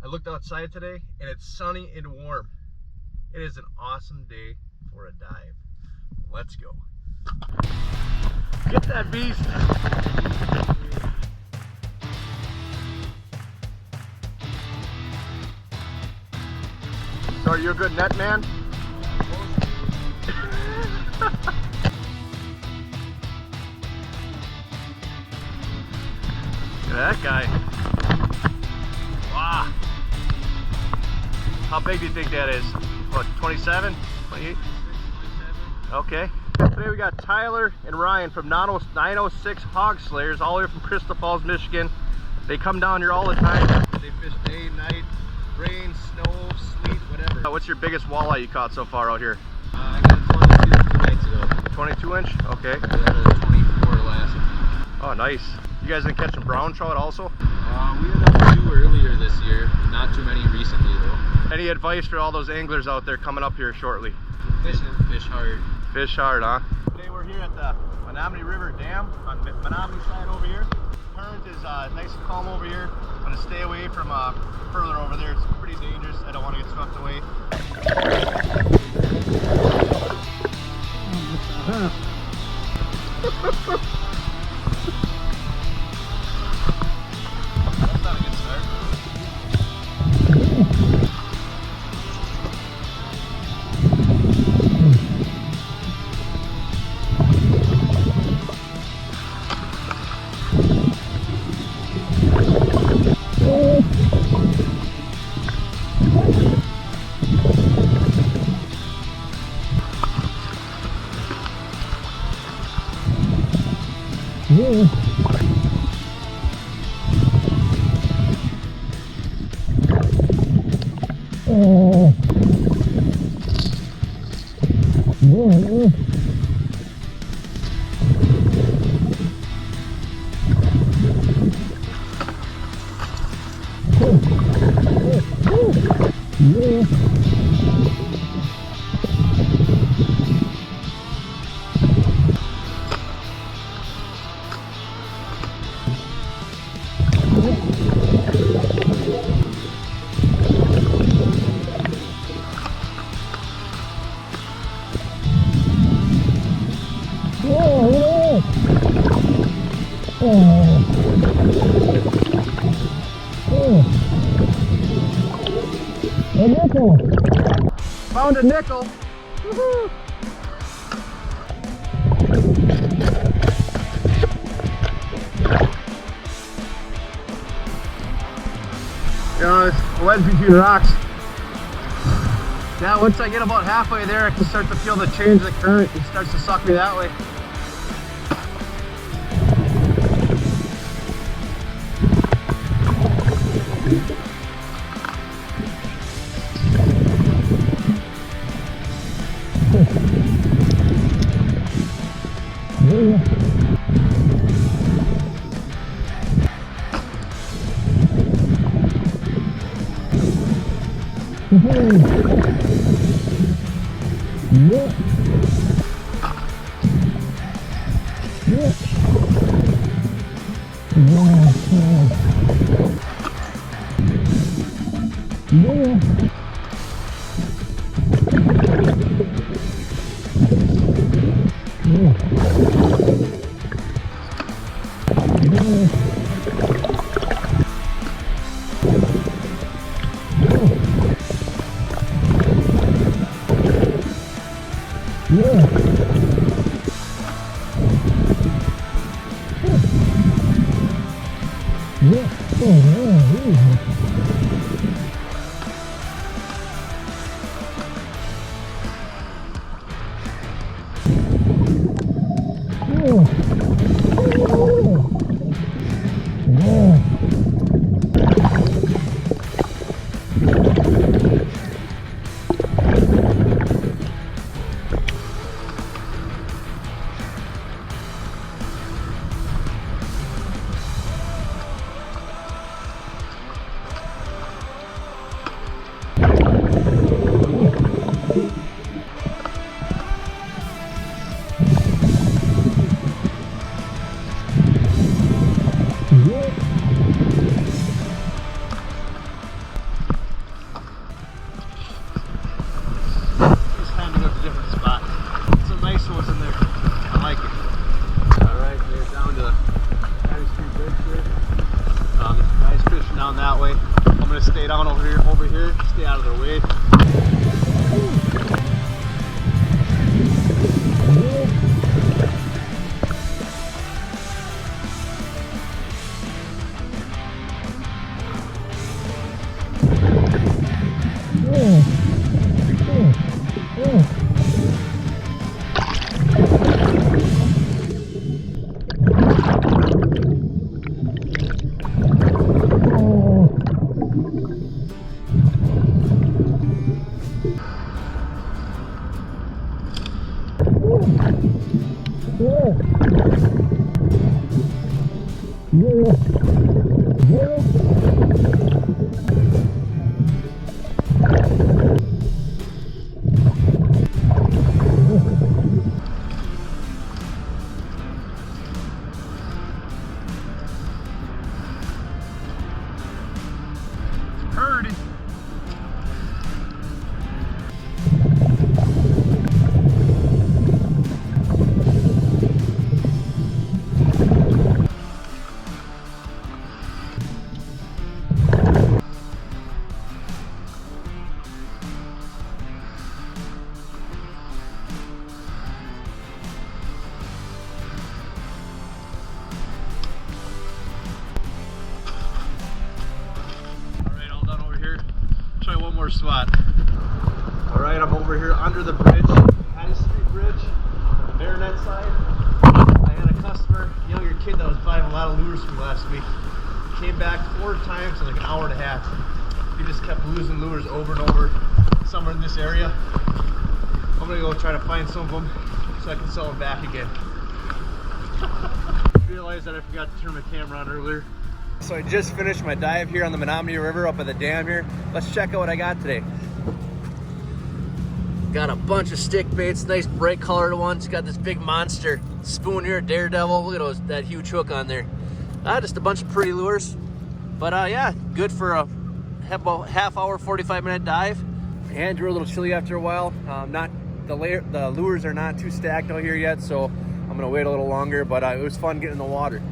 I looked outside today and it's sunny and warm. It is an awesome day for a dive. Let's go. Get that beast. So are you a good net man? Look at that guy. Wow. How big do you think that is? What, 27? 28? Okay. Today we got Tyler and Ryan from 906 Hog Slayers, all the way from Crystal Falls, Michigan. They come down here all the time. They fish day, night, rain, snow, sleet, whatever. What's your biggest walleye you caught so far out here? I got 22 2 nights ago. 22 inch? Okay. We had a 24 last. Oh, nice. You guys been catching brown trout also? We had a few earlier this year, not too many recently though. Any advice for all those anglers out there coming up here shortly? Fish hard. Fish hard, huh? Today we're here at the Menominee River Dam on the Menominee side over here. Current is nice and calm over here. I'm going to stay away from further over there. It's pretty dangerous. I don't want to get swept away. That's not a good start. Found a nickel. Woohoo! Yeah, it's wedged between rocks. Yeah, once I get about halfway there, I can start to feel the change of the current. It starts to suck me that way. gonna stay down over here, stay out of their way. Purdy. Try one more spot. All right, I'm over here under the bridge, High Street Bridge, Marinette side. I had a customer, younger kid that was buying a lot of lures from last week. Came back 4 times in like an hour and a half. He just kept losing lures over and over, somewhere in this area. I'm gonna go try to find some of them so I can sell them back again. Realized that I forgot to turn my camera on earlier. So I just finished my dive here on the Menominee River up at the dam here. Let's check out what I got today. Got a bunch of stick baits, nice bright colored ones. Got this big monster spoon here, Daredevil. Look at that huge hook on there. Just a bunch of pretty lures. But yeah, good for a half hour, 45-minute dive. Hands were a little chilly after a while. The lures are not too stacked out here yet, so I'm gonna wait a little longer, but it was fun getting in the water.